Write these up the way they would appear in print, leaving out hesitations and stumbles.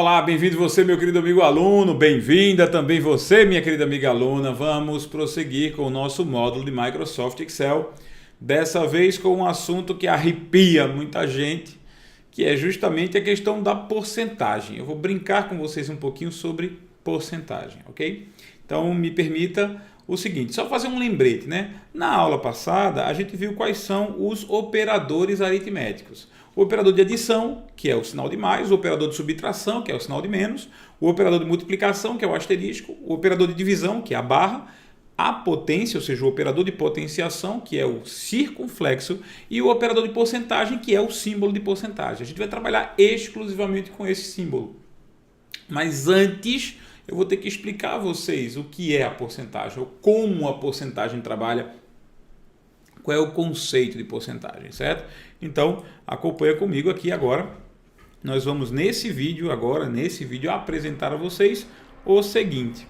Olá, bem-vindo você, meu querido amigo aluno, bem-vinda também você, minha querida amiga aluna. Vamos prosseguir com o nosso módulo de Microsoft Excel, dessa vez com um assunto que arrepia muita gente, que é justamente a questão da porcentagem. Eu vou brincar com vocês um pouquinho sobre porcentagem, ok? Então, me permita o seguinte, só fazer um lembrete, né? Na aula passada, a gente viu quais são os operadores aritméticos. O operador de adição, que é o sinal de mais, o operador de subtração, que é o sinal de menos, o operador de multiplicação, que é o asterisco, o operador de divisão, que é a barra, a potência, ou seja, o operador de potenciação, que é o circunflexo, e o operador de porcentagem, que é o símbolo de porcentagem. A gente vai trabalhar exclusivamente com esse símbolo. Mas antes, eu vou ter que explicar a vocês o que é a porcentagem, ou como a porcentagem trabalha, qual é o conceito de porcentagem, certo? Então, acompanha comigo aqui agora. Nós vamos nesse vídeo apresentar a vocês o seguinte.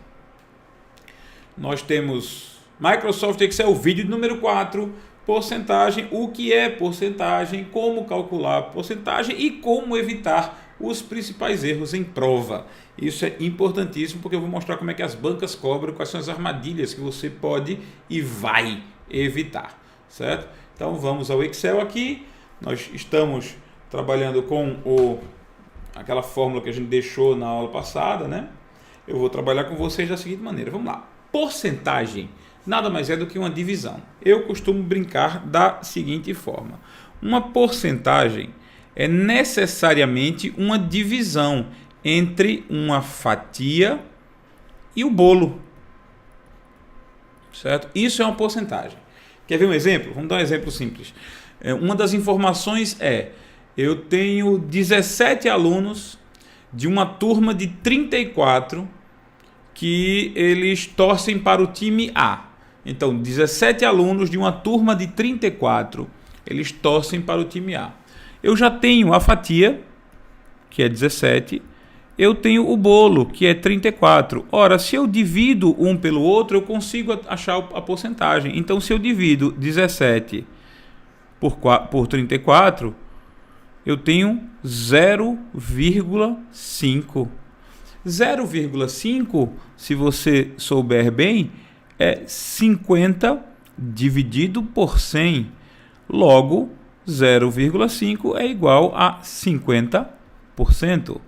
Nós temos Microsoft Excel, vídeo número 4, porcentagem, o que é porcentagem, como calcular a porcentagem e como evitar os principais erros em prova. Isso é importantíssimo porque eu vou mostrar como é que as bancas cobram, quais são as armadilhas que você pode e vai evitar, certo? Então vamos ao Excel aqui. Nós estamos trabalhando com aquela fórmula que a gente deixou na aula passada, né? Eu vou trabalhar com vocês da seguinte maneira. Vamos lá. Porcentagem nada mais é do que uma divisão. Eu costumo brincar da seguinte forma. Uma porcentagem é necessariamente uma divisão entre uma fatia e o bolo. Certo? Isso é uma porcentagem. Quer ver um exemplo? Vamos dar um exemplo simples. Uma das informações é, eu tenho 17 alunos de uma turma de 34 que eles torcem para o time A. Então, 17 alunos de uma turma de 34, eles torcem para o time A. Eu já tenho a fatia, que é 17, eu tenho o bolo, que é 34. Ora, se eu divido um pelo outro, eu consigo achar a porcentagem. Então, se eu divido 17 por 34, eu tenho 0,5. 0,5, se você souber bem, é 50 dividido por 100. Logo, 0,5 é igual a 50%.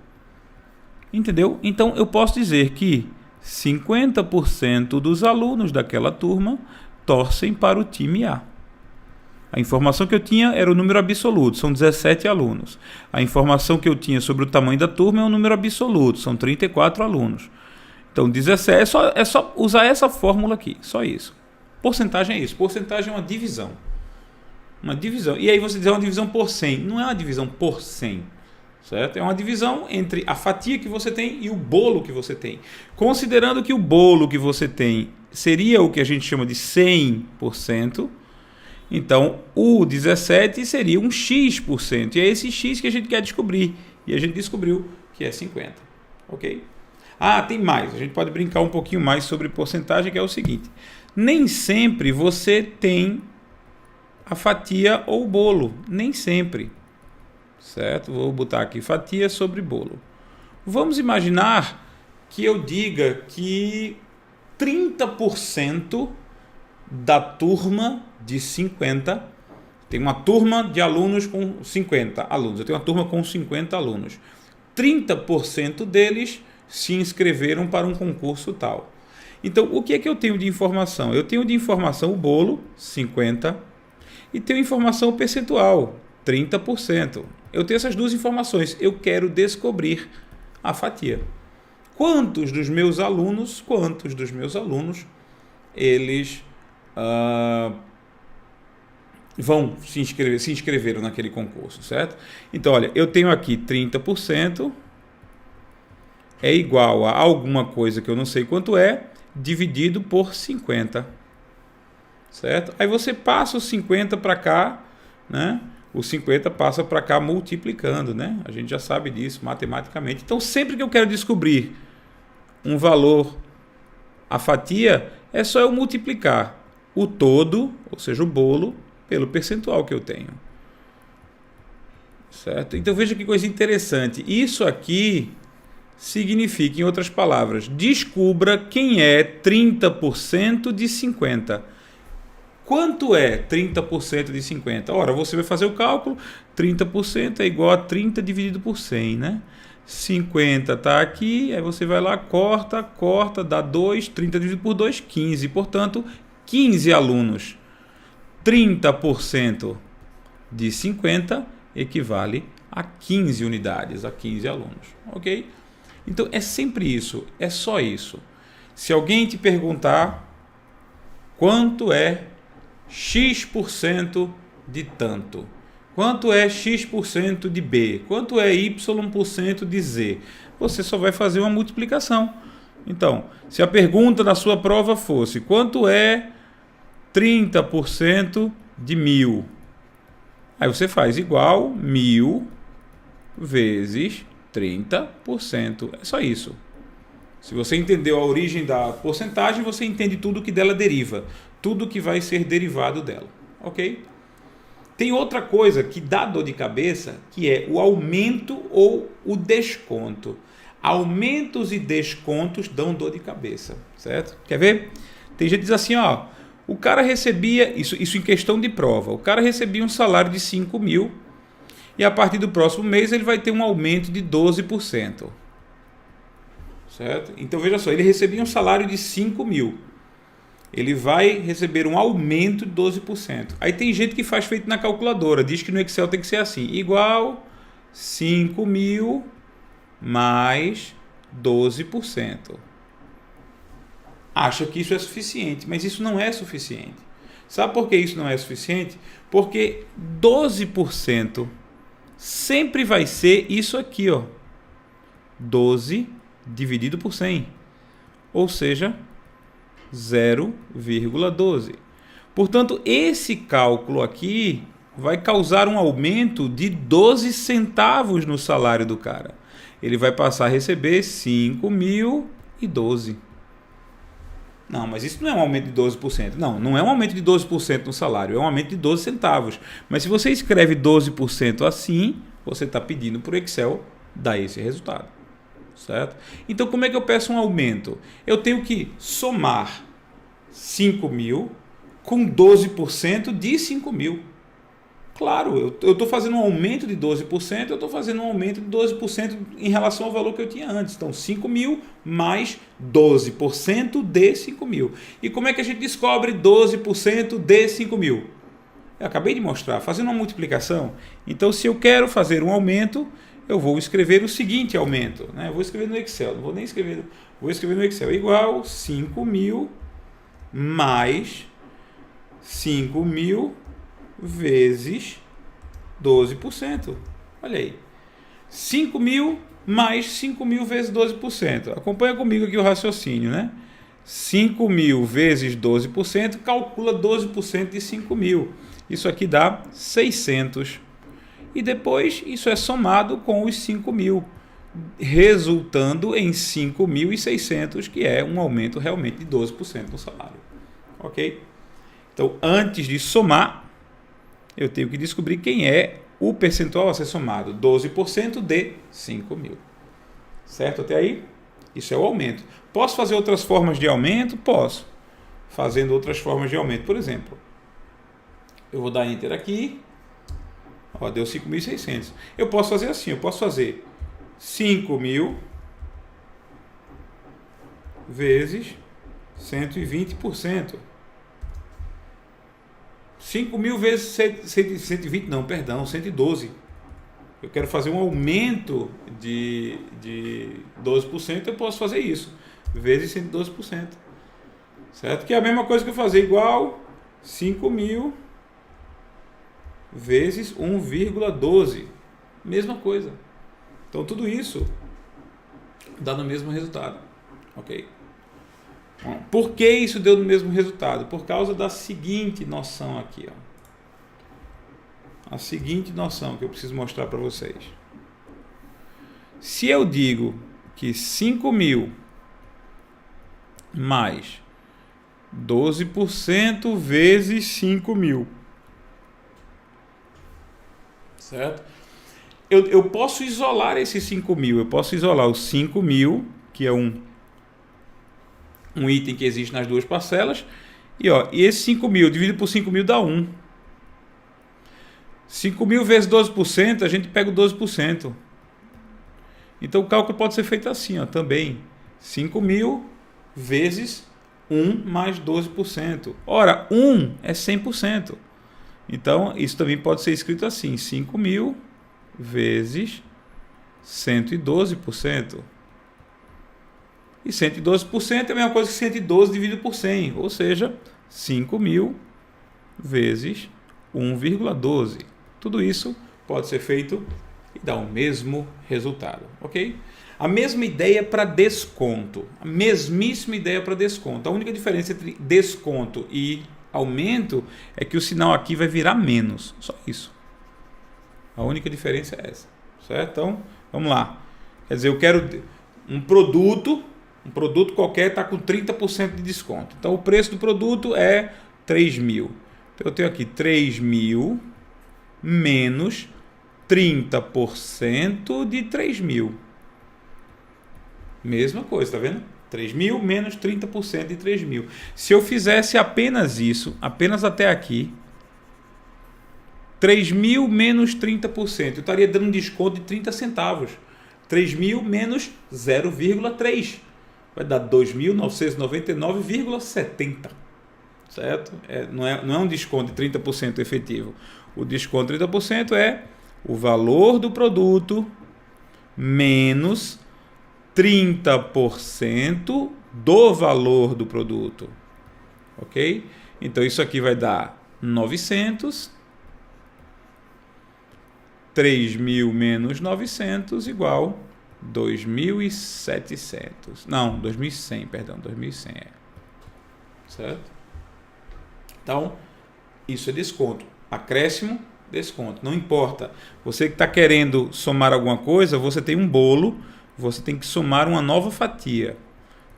Entendeu? Então, eu posso dizer que 50% dos alunos daquela turma torcem para o time A. A informação que eu tinha era o número absoluto, são 17 alunos. A informação que eu tinha sobre o tamanho da turma é um número absoluto, são 34 alunos. Então, 17, é só usar essa fórmula aqui, só isso. Porcentagem é isso, porcentagem é uma divisão. Uma divisão. E aí você diz uma divisão por 100, não é uma divisão por 100. Certo? É uma divisão entre a fatia que você tem e o bolo que você tem. Considerando que o bolo que você tem seria o que a gente chama de 100%, então o 17 seria um X%. E é esse X que a gente quer descobrir. E a gente descobriu que é 50%. Ok? Ah, tem mais. A gente pode brincar um pouquinho mais sobre porcentagem, que é o seguinte. Nem sempre você tem a fatia ou o bolo. Nem sempre. Certo? Vou botar aqui fatia sobre bolo. Vamos imaginar que eu diga que 30% da turma de 50, tem uma turma de alunos com 50 alunos, eu tenho uma turma com 50 alunos. 30% deles se inscreveram para um concurso tal. Então, o que é que eu tenho de informação? Eu tenho de informação o bolo, 50, e tenho informação percentual, 30%. Eu tenho essas duas informações. Eu quero descobrir a fatia. Quantos dos meus alunos, eles se inscreveram naquele concurso, certo? Então, olha, eu tenho aqui 30% é igual a alguma coisa que eu não sei quanto é, dividido por 50. Certo? Aí você passa o 50 para cá, né? O 50 passa para cá multiplicando, né? A gente já sabe disso matematicamente. Então, sempre que eu quero descobrir um valor, a fatia, é só eu multiplicar o todo, ou seja, o bolo, pelo percentual que eu tenho. Certo? Então, veja que coisa interessante. Isso aqui significa, em outras palavras, descubra quem é 30% de 50. Quanto é 30% de 50? Ora, você vai fazer o cálculo, 30% é igual a 30 dividido por 100, né? 50 está aqui, aí você vai lá, corta, dá 2, 30 dividido por 2, 15. Portanto, 15 alunos. 30% de 50 equivale a 15 unidades, a 15 alunos, ok? Então, é sempre isso, é só isso. Se alguém te perguntar quanto é X% de tanto, quanto é X% de B, quanto é Y% de Z, você só vai fazer uma multiplicação. Então, se a pergunta da sua prova fosse quanto é 30% de 1000, aí você faz igual 1000 vezes 30%. É só isso. Se você entendeu a origem da porcentagem, você entende tudo que dela deriva, tudo que vai ser derivado dela, ok? Tem outra coisa que dá dor de cabeça, que é o aumento ou o desconto. Aumentos e descontos dão dor de cabeça, certo? Quer ver? Tem gente que diz assim, ó, o cara recebia, isso em questão de prova, o cara recebia um salário de 5.000 e a partir do próximo mês ele vai ter um aumento de 12%. Certo? Então veja só, ele recebia um salário de 5.000. Ele vai receber um aumento de 12%. Aí tem gente que faz feito na calculadora, diz que no Excel tem que ser assim, igual 5.000 mais 12%. Acha que isso é suficiente, mas isso não é suficiente. Sabe por que isso não é suficiente? Porque 12% sempre vai ser isso aqui, ó. 12 dividido por 100, ou seja, 0,12. Portanto, esse cálculo aqui vai causar um aumento de 12 centavos no salário do cara. Ele vai passar a receber 5.012. Não, mas isso não é um aumento de 12%. Não é um aumento de 12% no salário, é um aumento de 12 centavos. Mas se você escreve 12% assim, você está pedindo para o Excel dar esse resultado. Certo? Então, como é que eu peço um aumento? Eu tenho que somar 5.000 com 12% de 5.000. Claro, eu estou fazendo um aumento de 12%, eu estou fazendo um aumento de 12% em relação ao valor que eu tinha antes. Então, 5.000 mais 12% de 5.000. E como é que a gente descobre 12% de 5.000? Eu acabei de mostrar, fazendo uma multiplicação. Então, se eu quero fazer um aumento, eu vou escrever o seguinte aumento. Né? Eu vou escrever no Excel, não vou nem escrever, vou escrever no Excel, igual 5.000 mais 5.000 vezes 12%. Olha aí. 5.000 mais 5.000 vezes 12%. Acompanha comigo aqui o raciocínio, né? 5.000 vezes 12%, calcula 12% de 5.000. Isso aqui dá 600. E depois isso é somado com os 5.000, resultando em 5.600, que é um aumento realmente de 12% no salário. Ok? Então, antes de somar, eu tenho que descobrir quem é o percentual a ser somado. 12% de 5.000. Certo até aí? Isso é o aumento. Posso fazer outras formas de aumento? Posso. Fazendo outras formas de aumento. Por exemplo, eu vou dar Enter aqui. Ó, deu 5.600. Eu posso fazer assim. Eu posso fazer 5.000 vezes 120%. 5.000 vezes 120, não, perdão, 112. Eu quero fazer um aumento de 12%, eu posso fazer isso, vezes 112%. Certo? Que é a mesma coisa que eu fazer igual 5.000 vezes 1,12. Mesma coisa. Então, tudo isso dá no mesmo resultado. Ok? Por que isso deu no mesmo resultado? Por causa da seguinte noção aqui. Ó. A seguinte noção que eu preciso mostrar para vocês. Se eu digo que 5.000 mais 12% vezes 5.000. Certo? eu posso isolar esses 5.000. Eu posso isolar os 5.000, que é um item que existe nas duas parcelas. E esse 5.000 dividido por 5.000 dá 1. 5.000 vezes 12%, a gente pega o 12%. Então o cálculo pode ser feito assim, também. 5.000 vezes 1 mais 12%. Ora, 1 é 100%. Então, isso também pode ser escrito assim: 5.000 vezes 112%. E 112% é a mesma coisa que 112 dividido por 100, ou seja, 5.000 vezes 1,12. Tudo isso pode ser feito e dá o mesmo resultado, ok? A mesma ideia para desconto, a mesmíssima ideia para desconto. A única diferença entre desconto e aumento é que o sinal aqui vai virar menos, só isso. A única diferença é essa, certo? Então, vamos lá. Quer dizer, eu quero um produto qualquer está com 30% de desconto. Então, o preço do produto é 3.000. Então, eu tenho aqui 3.000 menos 30% de 3.000. Mesma coisa, tá vendo? 3.000 menos 30% de 3.000. Se eu fizesse apenas isso, apenas até aqui, 3.000 menos 30%, eu estaria dando um desconto de 30 centavos. 3.000 menos 0,3. Vai dar 2.999,70. Certo? Não é um desconto de 30% efetivo. O desconto de 30% é o valor do produto menos 30% do valor do produto. Ok? Então, isso aqui vai dar 900. 3.000 menos 900 igual 2.700. Não, 2.100, perdão, 2.100 certo? Então, isso é desconto. Acréscimo, desconto. Não importa. Você que está querendo somar alguma coisa, você tem um bolo, você tem que somar uma nova fatia.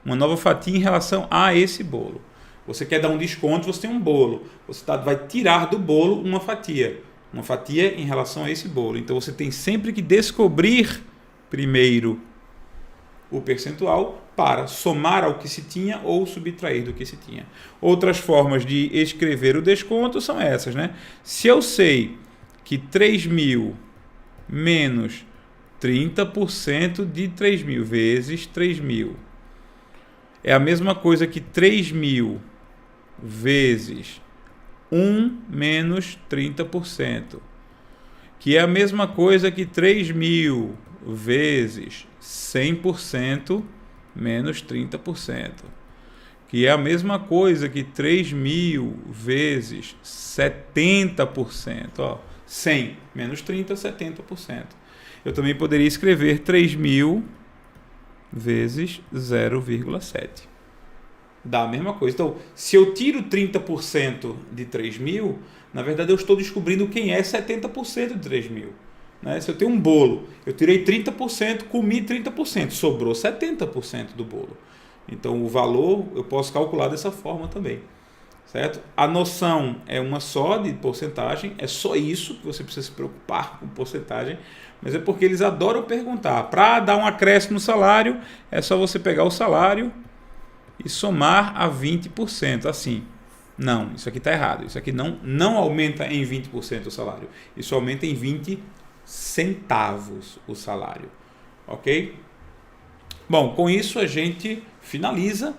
Uma nova fatia em relação a esse bolo. Você quer dar um desconto, você tem um bolo. Você vai tirar do bolo uma fatia em relação a esse bolo. Então você tem sempre que descobrir primeiro o percentual para somar ao que se tinha ou subtrair do que se tinha. Outras formas de escrever o desconto são essas, né? Se eu sei que 3.000 menos 30% de 3.000 vezes 3.000 é a mesma coisa que 3.000 vezes 1 menos 30%, que é a mesma coisa que 3.000 vezes 100% menos 30%, que é a mesma coisa que 3.000 vezes 70%, 100 menos 30, 70%. Eu também poderia escrever 3.000 vezes 0,7. Dá a mesma coisa. Então, se eu tiro 30% de 3.000, na verdade eu estou descobrindo quem é 70% de 3.000. Né? Se eu tenho um bolo, eu tirei 30%, comi 30%, sobrou 70% do bolo. Então, o valor eu posso calcular dessa forma também. Certo? A noção é uma só de porcentagem, é só isso que você precisa se preocupar com porcentagem, mas é porque eles adoram perguntar. Para dar um acréscimo no salário, é só você pegar o salário e somar a 20%. Assim, não, isso aqui está errado. Isso aqui não aumenta em 20% o salário. Isso aumenta em 20 centavos o salário. Ok? Bom, com isso a gente finaliza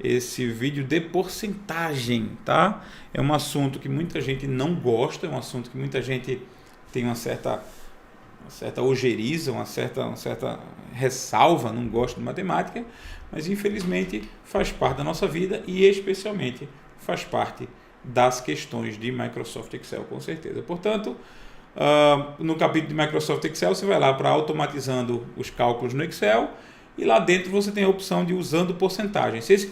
esse vídeo de porcentagem, tá? É um assunto que muita gente não gosta, é um assunto que muita gente tem uma certa ojeriza, uma certa ressalva, não gosta de matemática, mas infelizmente faz parte da nossa vida e especialmente faz parte das questões de Microsoft Excel, com certeza. Portanto, no capítulo de Microsoft Excel, você vai lá para automatizando os cálculos no Excel, e lá dentro você tem a opção de usando porcentagem. Se esse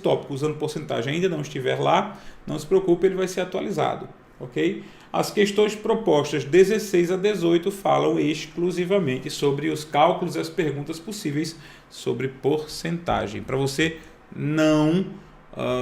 tópico usando porcentagem ainda não estiver lá, não se preocupe, ele vai ser atualizado. Ok? As questões propostas 16 a 18 falam exclusivamente sobre os cálculos e as perguntas possíveis sobre porcentagem, para você não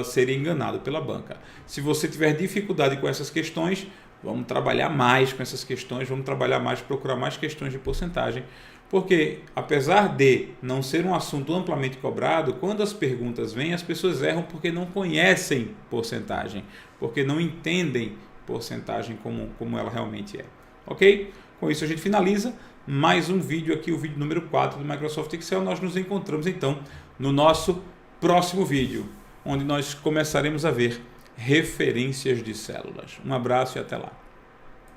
ser enganado pela banca. Se você tiver dificuldade com essas questões, Vamos trabalhar mais com essas questões, vamos trabalhar mais, procurar mais questões de porcentagem, porque apesar de não ser um assunto amplamente cobrado, quando as perguntas vêm, as pessoas erram porque não conhecem porcentagem, porque não entendem porcentagem como ela realmente é. Ok? Com isso a gente finaliza mais um vídeo aqui, o vídeo número 4 do Microsoft Excel. Nós nos encontramos então no nosso próximo vídeo, onde nós começaremos a ver referências de células. Um abraço e até lá.